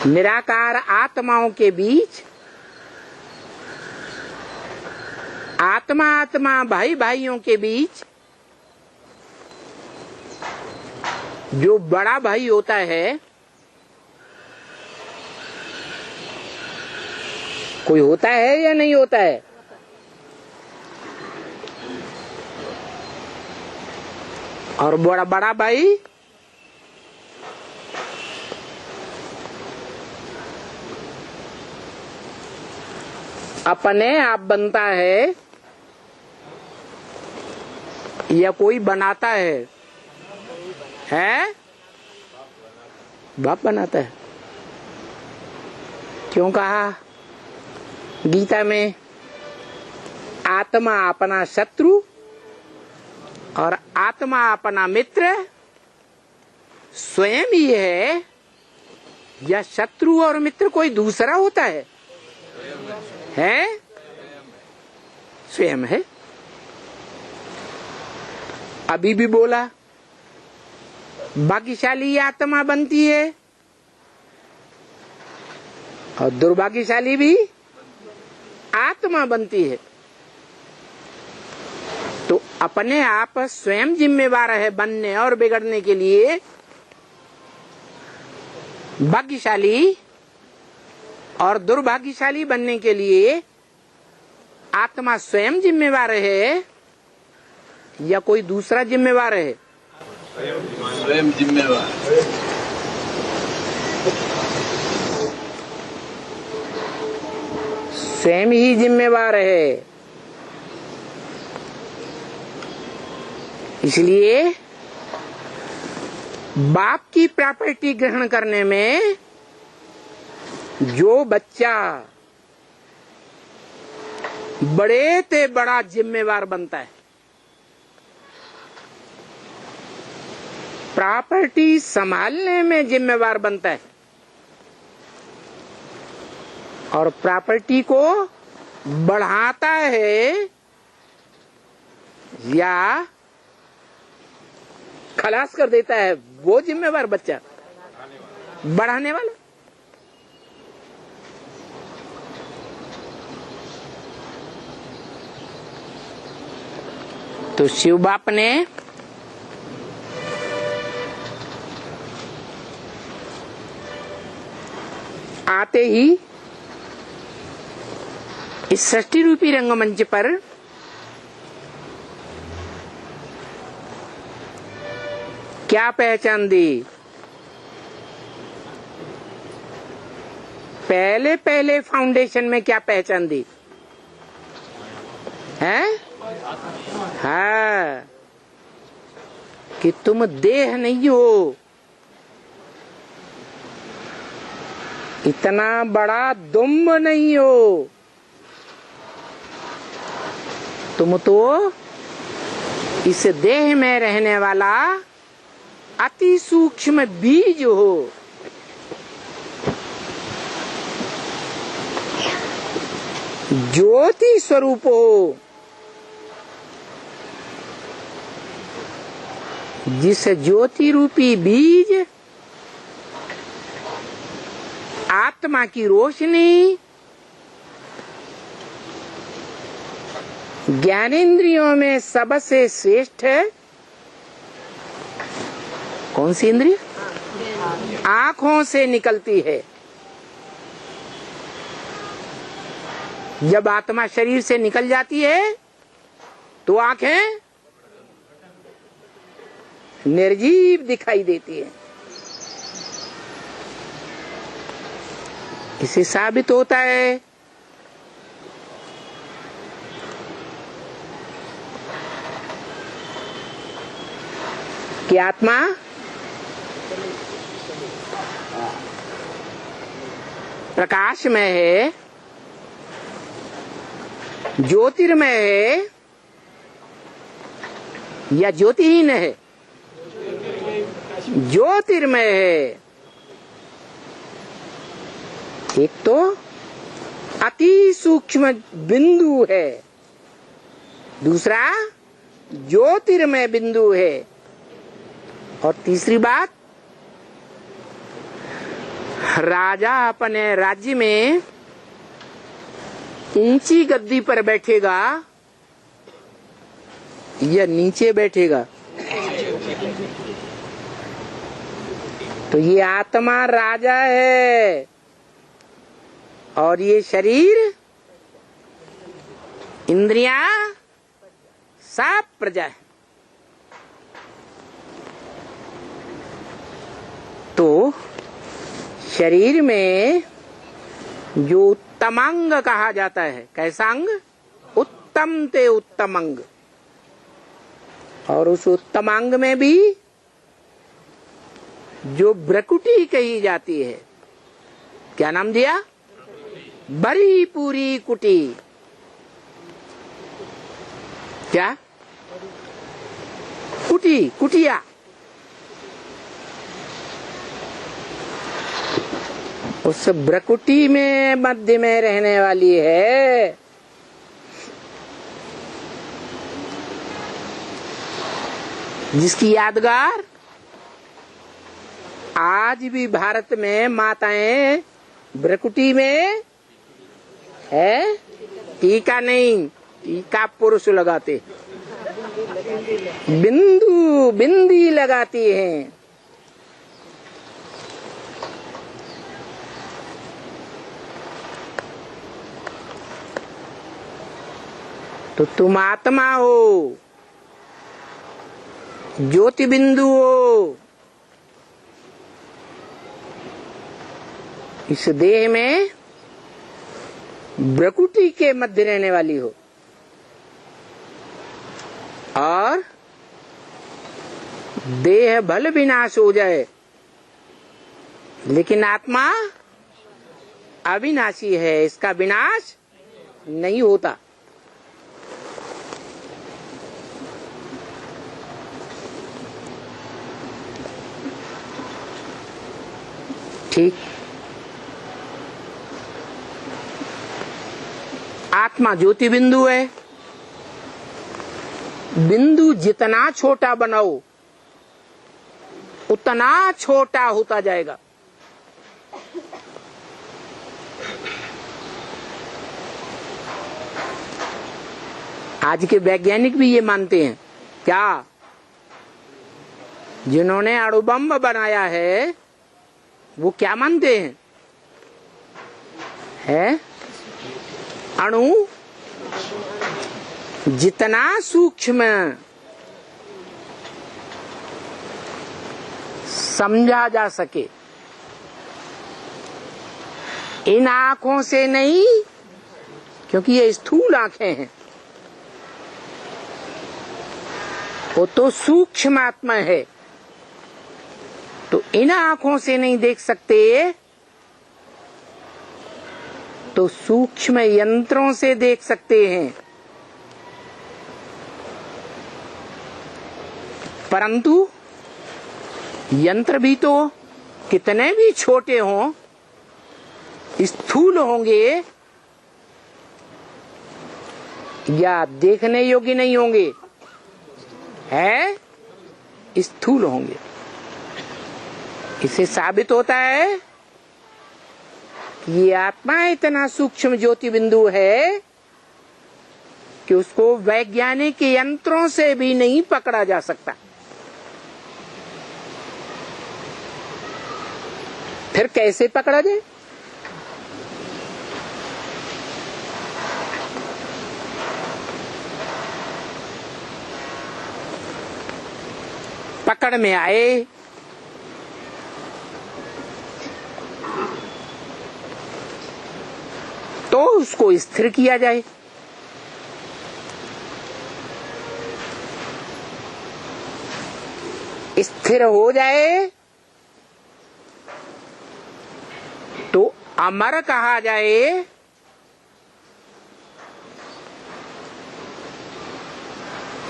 निराकार आत्माओं के बीच आत्मा आत्मा भाई भाइयों के बीच जो बड़ा भाई होता है, कोई होता है या नहीं होता है? और बड़ा बड़ा भाई अपने आप बनता है या कोई बनाता है? बाप बनाता है। क्यों कहा गीता में आत्मा अपना शत्रु और आत्मा अपना मित्र स्वयं ही है, या शत्रु और मित्र कोई दूसरा होता है? स्वयं है। अभी भी बोला भाग्यशाली आत्मा बनती है और दुर्भाग्यशाली भी आत्मा बनती है। तो अपने आप स्वयं जिम्मेवार है बनने और बिगड़ने के लिए। भाग्यशाली और दुर्भाग्यशाली बनने के लिए आत्मा स्वयं जिम्मेवार है या कोई दूसरा जिम्मेवार है? स्वयं जिम्मेवार। स्वयं ही जिम्मेवार है। इसलिए बाप की प्रॉपर्टी ग्रहण करने में जो बच्चा बड़े ते बड़ा जिम्मेवार बनता है, प्रॉपर्टी संभालने में जिम्मेवार बनता है और प्रॉपर्टी को बढ़ाता है या खलास कर देता है, वो जिम्मेवार बच्चा बढ़ाने वाला। तो शिव बाप ने आते ही इस सृष्टि रूपी रंगमंच पर क्या पहचान दी? पहले फाउंडेशन में क्या पहचान दी है? हाँ, कि तुम देह नहीं हो। इतना बड़ा दुम्ब नहीं हो, तुम तो इस देह में रहने वाला अति सूक्ष्म बीज हो। ज्योति स्वरूप हो, जिस ज्योति रूपी बीज आत्मा की रोशनी ज्ञानेंद्रियों में सबसे श्रेष्ठ है। कौन सी इंद्रिय? आंखों से निकलती है। जब आत्मा शरीर से निकल जाती है तो आंखें निर्जीव दिखाई देती है। इससे साबित होता है कि आत्मा प्रकाशमय है, ज्योतिर्मय है या ज्योतिहीन है? ज्योतिर्मय है। एक तो अति सूक्ष्म बिंदु है, दूसरा ज्योतिर्मय बिंदु है, और तीसरी बात राजा अपने राज्य में ऊंची गद्दी पर बैठेगा या नीचे बैठेगा? तो ये आत्मा राजा है और ये शरीर, इंद्रियां सब प्रजा है। तो शरीर में जो उत्तम अंग कहा जाता है, कैसा अंग? उत्तम ते उत्तम अंग। और उस उत्तम अंग में भी जो भ्रकुटी कही जाती है, क्या नाम दिया? बड़ी पूरी कुटी। क्या? कुटी, कुटिया। उस भ्रकुटी में मध्य में रहने वाली है। जिसकी यादगार आज भी भारत में माताएं भ्रकुटी में है। टीका नहीं, टीका पुरुष लगाते, बिंदु बिंदी लगाती हैं। तो तुम आत्मा हो, ज्योति बिंदु हो, इस देह में भ्रकुटी के मध्य रहने वाली हो। और देह भल विनाश हो जाए, लेकिन आत्मा अविनाशी है, इसका विनाश नहीं होता। ठीक, आत्मा ज्योति बिंदु है। बिंदु जितना छोटा बनाओ उतना छोटा होता जाएगा। आज के वैज्ञानिक भी ये मानते हैं। क्या? जिन्होंने अणुबम बनाया है वो क्या मानते हैं? है अणु जितना सूक्ष्म समझा जा सके, इन आंखों से नहीं, क्योंकि ये स्थूल आंखें हैं, वो तो सूक्ष्म आत्मा है, तो इन आंखों से नहीं देख सकते, तो सूक्ष्म यंत्रों से देख सकते हैं। परंतु यंत्र भी तो कितने भी छोटे हों, स्थूल होंगे या देखने योग्य नहीं होंगे, है स्थूल होंगे। इससे साबित होता है कि ये आत्मा इतना सूक्ष्म ज्योति बिंदु है कि उसको वैज्ञानिक यंत्रों से भी नहीं पकड़ा जा सकता। फिर कैसे पकड़ा जाए? पकड़ में आए तो उसको स्थिर किया जाए। स्थिर हो जाए तो अमर कहा जाए,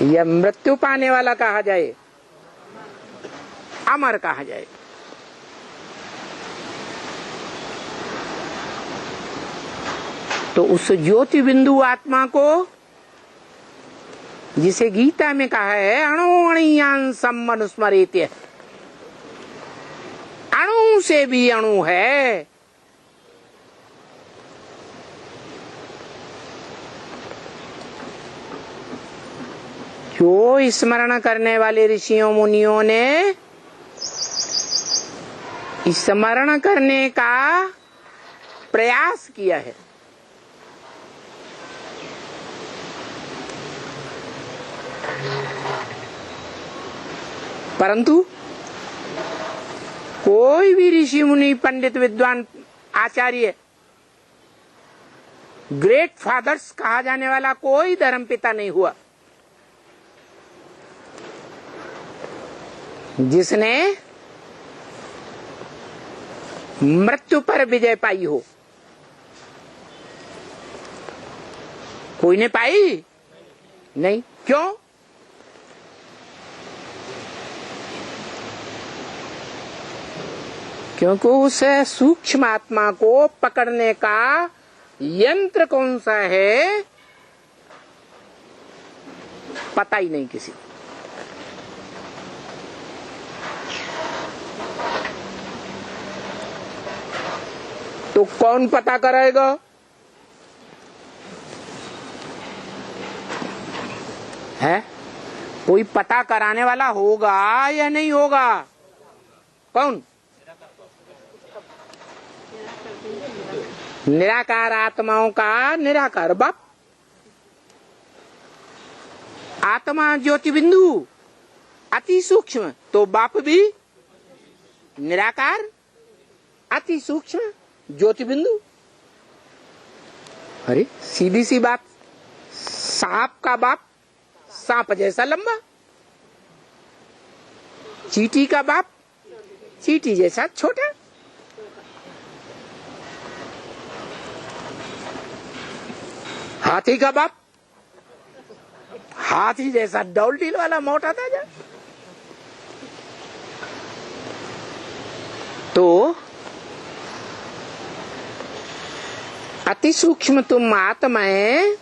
या मृत्यु पाने वाला कहा जाए? अमर कहा जाए। तो उस ज्योति बिंदु आत्मा को, जिसे गीता में कहा है अणु अणियान सम्मनुस्मरेत्य, अणु अणु से भी अणु है। जो स्मरण करने वाले ऋषियों मुनियों ने स्मरण करने का प्रयास किया है, परंतु कोई भी ऋषि मुनि पंडित विद्वान आचार्य ग्रेट फादर्स कहा जाने वाला कोई धर्म पिता नहीं हुआ जिसने मृत्यु पर विजय पाई हो। कोई ने पाई नहीं। क्यों? क्योंकि उस सूक्ष्म आत्मा को पकड़ने का यंत्र कौन सा है पता ही नहीं किसी को। तो कौन पता करेगा? है कोई पता कराने वाला होगा या नहीं होगा? कौन? निराकार आत्माओं का निराकार बाप। आत्मा ज्योति बिंदु अति सूक्ष्म, तो बाप भी निराकार अति सूक्ष्म ज्योति बिंदु। अरे सीधी सी बात, सांप का बाप सांप जैसा लंबा, चींटी का बाप चींटी जैसा छोटा। हाथी का बाप हाथी जैसा डौल डील वाला मोटा ताजा। तो अति सूक्ष्म तुम आत्मा है,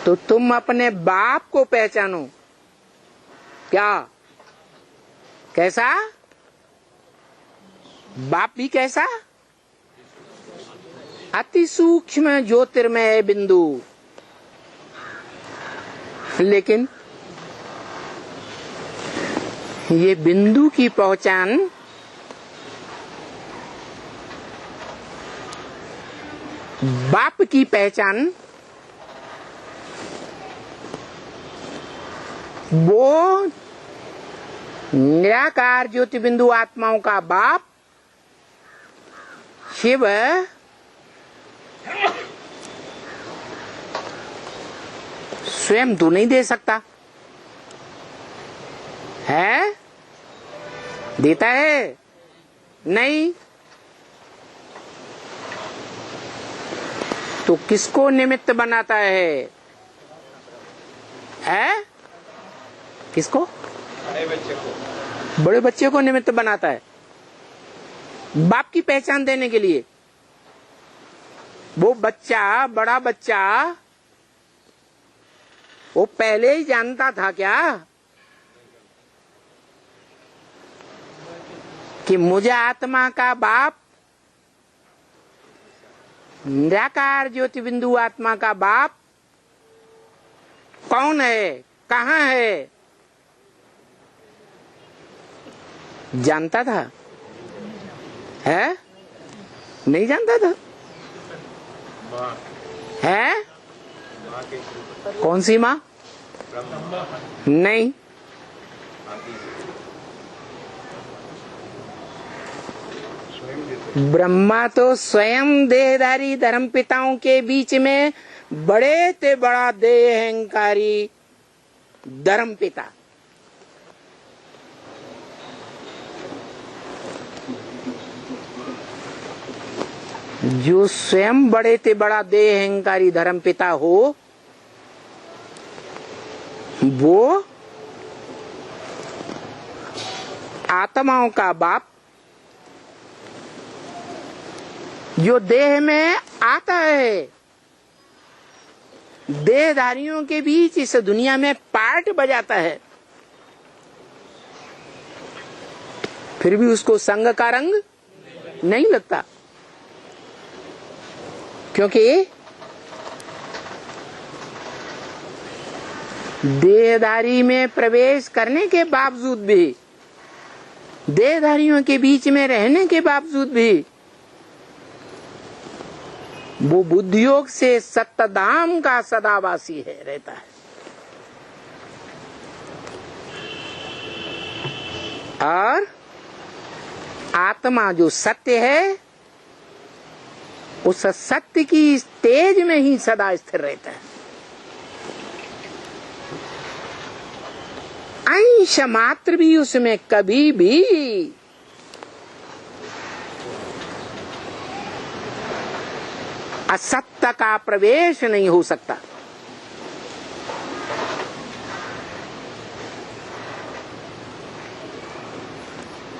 तो तुम अपने बाप को पहचानो। क्या? कैसा? बाप भी कैसा? अति सूक्ष्म ज्योतिर्मय बिंदु। लेकिन ये बिंदु की पहचान बाप की पहचान वो निराकार ज्योति बिंदु आत्माओं का बाप शिव स्वयं तो नहीं दे सकता है? देता है? नहीं। तो किसको निमित्त बनाता है? किसको? बड़े बच्चे को निमित्त बनाता है बाप की पहचान देने के लिए। वो बच्चा, बड़ा बच्चा, वो पहले ही जानता था क्या कि मुझे आत्मा का बाप, निराकार ज्योति बिंदु आत्मा का बाप कौन है, कहाँ है? जानता था? है? नहीं जानता था? है? कौन सी माँ? नहीं। ब्रह्मा तो स्वयं देहधारी धर्म पिताओं के बीच में बड़े ते बड़ा देह अहंकारी धर्म पिता। जो स्वयं बड़े ते बड़ा देह अहंकारी धर्म पिता हो, वो आत्माओं का बाप जो देह में आता है, देहधारियों के बीच इस दुनिया में पार्ट बजाता है, फिर भी उसको संग का रंग नहीं लगता, क्योंकि देहधारी में प्रवेश करने के बावजूद भी, देहधारियों के बीच में रहने के बावजूद भी वो बुद्धियोग से सत्तधाम का सदावासी है, रहता है। और आत्मा जो सत्य है, उस सत्य की तेज में ही सदा स्थिर रहता है। अंश मात्र भी उसमें कभी भी असत्य का प्रवेश नहीं हो सकता।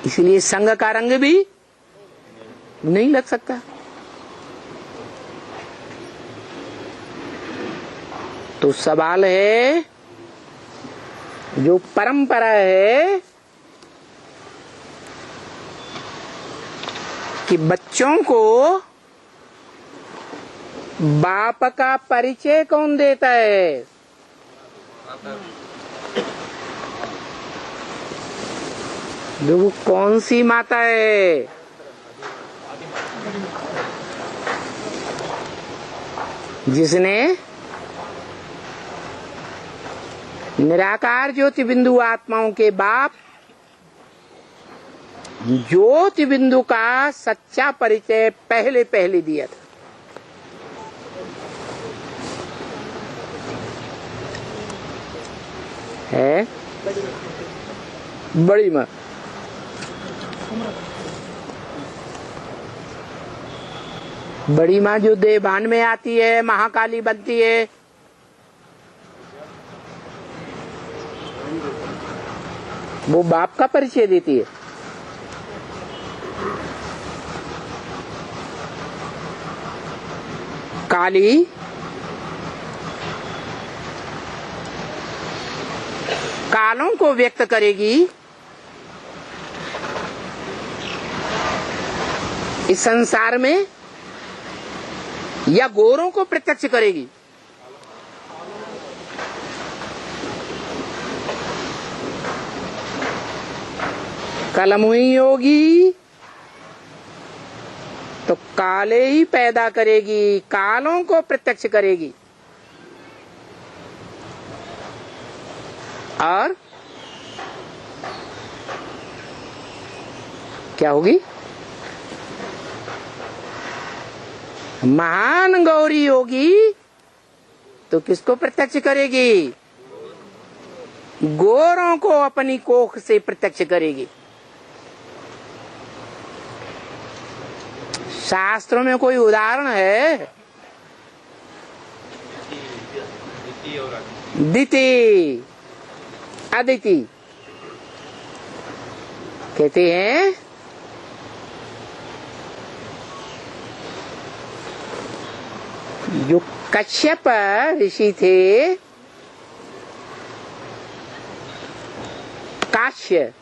इसलिए संग का रंग भी नहीं लग सकता। तो सवाल है, जो परंपरा है कि बच्चों को बाप का परिचय कौन देता है? देखो कौन सी माता है? जिसने निराकार ज्योति बिंदु आत्माओं के बाप ज्योति बिंदु का सच्चा परिचय पहले पहले दिया था। है बड़ी माँ। बड़ी माँ जो देवान में आती है, महाकाली बनती है, वो बाप का परिचय देती है। काली कालों को व्यक्त करेगी, इस संसार में, या गोरों को प्रत्यक्ष करेगी? कलमुई होगी तो काले ही पैदा करेगी, कालों को प्रत्यक्ष करेगी। और क्या होगी? महान गौरी होगी तो किसको प्रत्यक्ष करेगी? गोरों को अपनी कोख से प्रत्यक्ष करेगी। शास्त्रों में कोई उदाहरण है? दिति अदिति कहते हैं जो कश्यप ऋषि थे, काश्य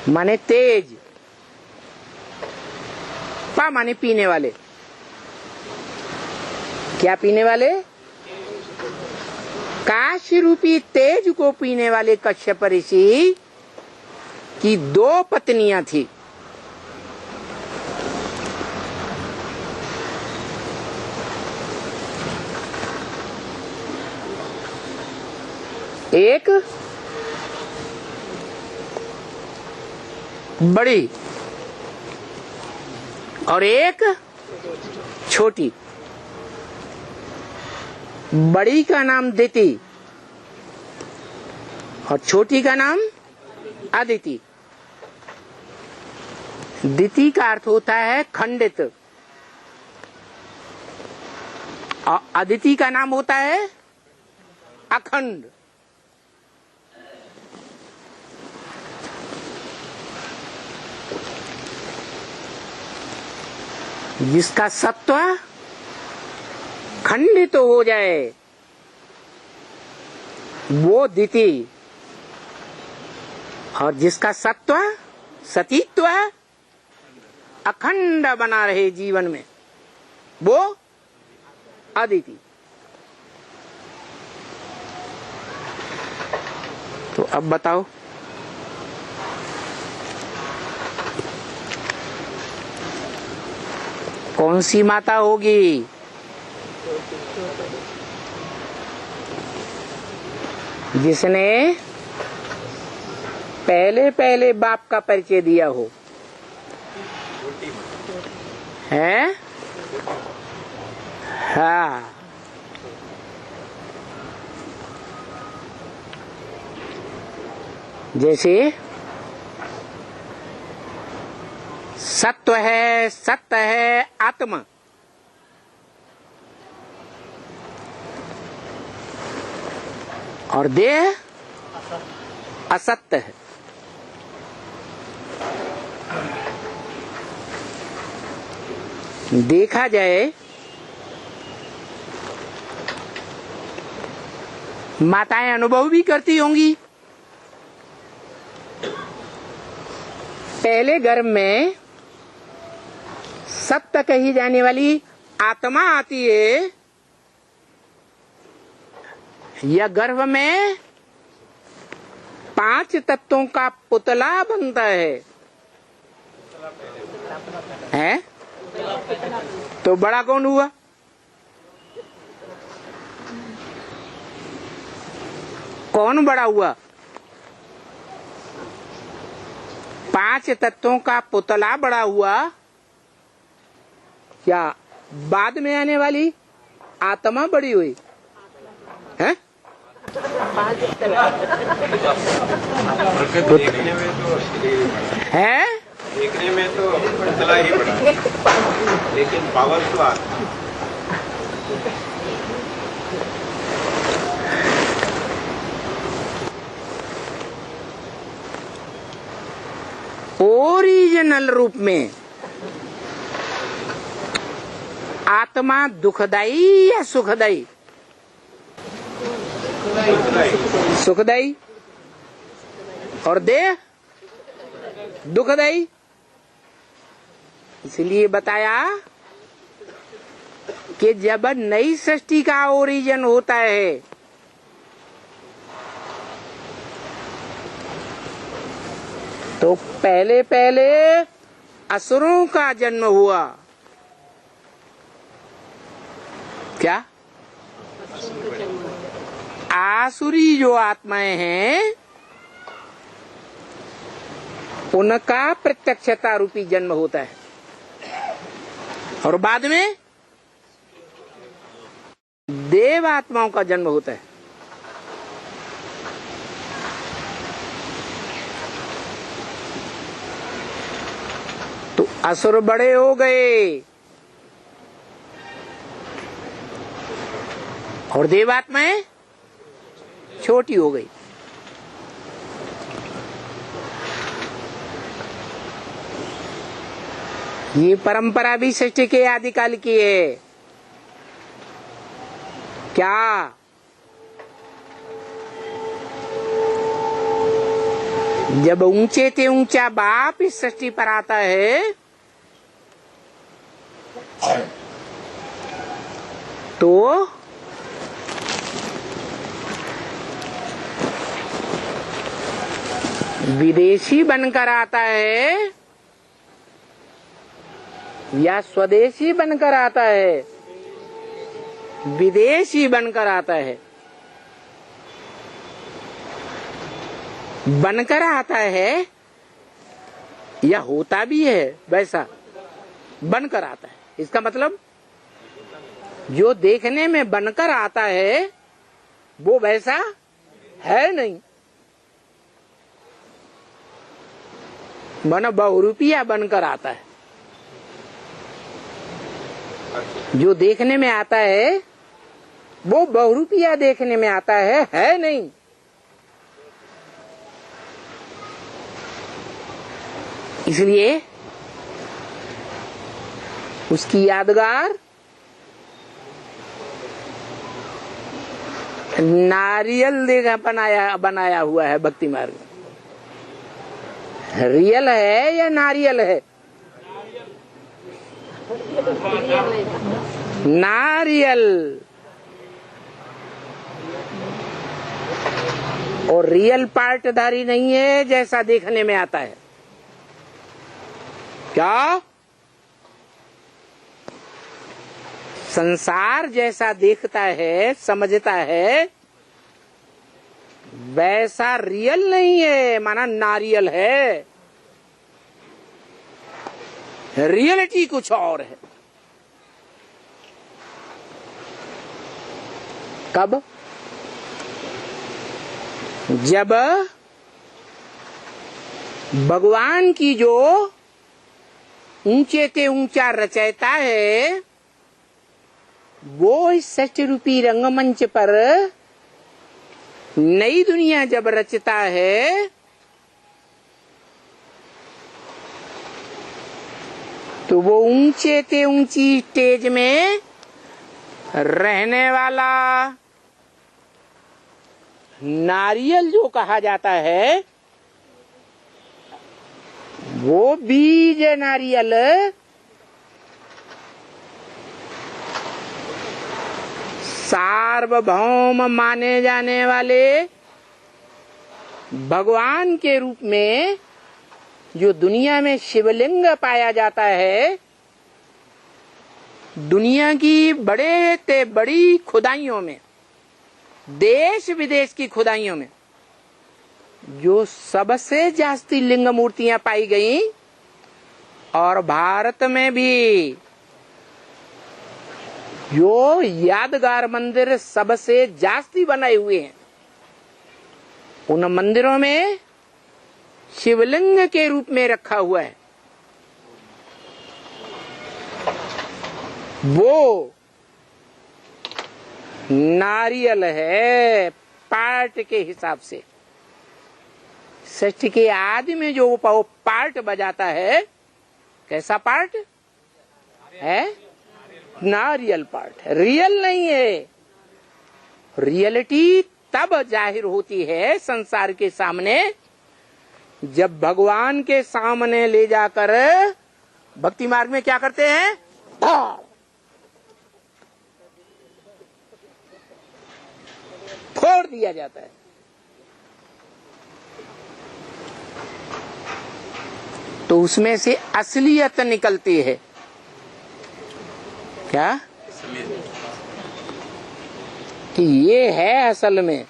माने तेज, पा माने पीने वाले। क्या पीने वाले? काश रूपी तेज को पीने वाले कश्यप ऋषि की 2 पत्नियां थी। एक बड़ी और एक छोटी। बड़ी का नाम दिति और छोटी का नाम अदिति। दिति का अर्थ होता है खंडित और अदिति का नाम होता है अखंड। जिसका सत्व खंडित हो जाए वो दिति, और जिसका सत्व सतीत्व अखंड बना रहे जीवन में, वो अदिति। तो अब बताओ, कौन सी माता होगी? जिसने पहले पहले बाप का परिचय दिया हो, है? हाँ, जैसे सत्व है, सत्य है आत्मा, और देह असत्य है। देखा जाए माताएं अनुभव भी करती होंगी। पहले गर्भ में सत्य कही जाने वाली आत्मा आती है, या गर्भ में 5 तत्वों का पुतला बनता है? तो बड़ा कौन हुआ? कौन बड़ा हुआ? 5 तत्वों का पुतला बड़ा हुआ, क्या बाद में आने वाली आत्मा बड़ी हुई है? देखने में तो पुतला ही बड़ा, लेकिन पावर तो आत्मा। ओरिजिनल रूप में आत्मा दुखदाई या सुखदाई? सुखदाई। और देह दुखदाई। इसलिए बताया कि जब नई सृष्टि का ओरिजिन होता है तो पहले पहले असुरों का जन्म हुआ। क्या? आसुरी जो आत्माएं हैं उनका प्रत्यक्षता रूपी जन्म होता है, और बाद में देव आत्माओं का जन्म होता है। तो असुर बड़े हो गए और देवात्माएं छोटी हो गई। ये परंपरा भी सृष्टि के आदिकाल की है। क्या? जब ऊंचे से ऊंचा बाप इस सृष्टि पर आता है तो विदेशी बनकर आता है या स्वदेशी बनकर आता है? विदेशी बनकर आता है। बनकर आता है या होता भी है वैसा? बनकर आता है। इसका मतलब जो देखने में बनकर आता है वो वैसा है नहीं। मन बहुरूपिया बनकर आता है। जो देखने में आता है वो बहुरूपिया देखने में आता है नहीं। इसलिए उसकी यादगार नारियल देगा बनाया हुआ है भक्ति मार्ग में। रियल है या नारियल है? नारियल। और रियल पार्टधारी नहीं है जैसा देखने में आता है। क्या संसार जैसा देखता है, समझता है, वैसा रियल नहीं है, माना नारियल है। रियलिटी कुछ और है। कब? जब भगवान की जो ऊंचे ते ऊंचा रचयिता है वो इस सृष्टि रूपी रंगमंच पर नई दुनिया जब रचता है तो वो ऊंचे ते ऊंची स्टेज में रहने वाला नारियल जो कहा जाता है वो बीज नारियल सार्वभौम माने जाने वाले भगवान के रूप में जो दुनिया में शिवलिंग पाया जाता है, दुनिया की बड़े ते बड़ी खुदाइयों में, देश विदेश की खुदाइयों में जो सबसे जास्ती लिंग मूर्तियां पाई गई और भारत में भी जो यादगार मंदिर सबसे जास्ती बनाए हुए हैं, उन मंदिरों में शिवलिंग के रूप में रखा हुआ है वो नारियल है। पार्ट के हिसाब से सृष्टि के आदि में जो वो पार्ट बजाता है, कैसा पार्ट है? नारियल पार्ट। रियल नहीं है। रियलिटी तब जाहिर होती है संसार के सामने जब भगवान के सामने ले जाकर भक्ति मार्ग में क्या करते हैं? फोड़ दिया जाता है। तो उसमें से असलियत निकलती है। क्या? कि ये है असल में।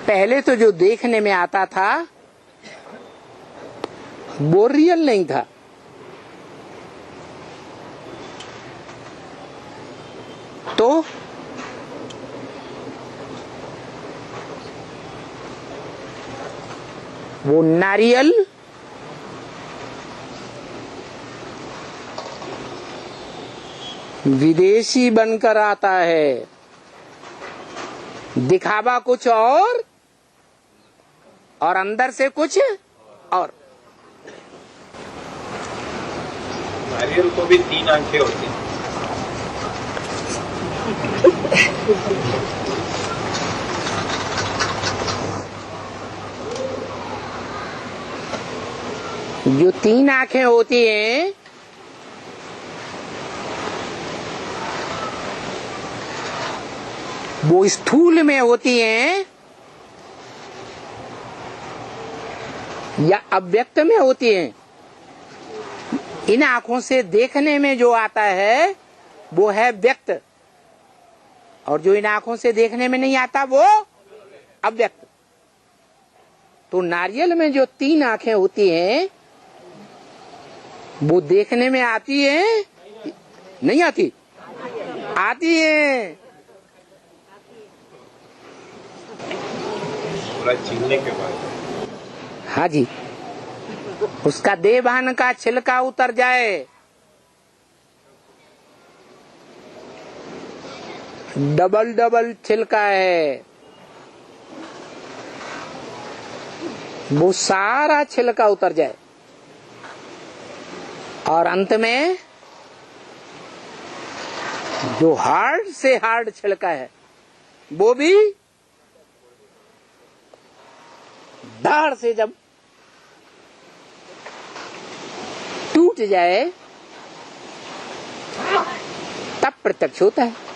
पहले तो जो देखने में आता था वो रियल नहीं था। तो वो नारियल विदेशी बनकर आता है। दिखावा कुछ और अंदर से कुछ और। नारियल को भी 3 आंखें होती हैं। जो 3 आंखें होती हैं वो स्थूल में होती हैं या अव्यक्त में होती हैं? इन आंखों से देखने में जो आता है वो है व्यक्त, और जो इन आंखों से देखने में नहीं आता वो अव्यक्त। तो नारियल में जो 3 आंखें होती हैं वो देखने में आती है? नहीं आती? आती है। पूरा छीनने के बाद। हाँ जी, उसका देवभान का छिलका उतर जाए, डबल डबल छिलका है, वो सारा छिलका उतर जाए और अंत में जो हार्ड से हार्ड छिलका है वो भी धाड़ से जब टूट जाए तब प्रत्यक्ष होता है।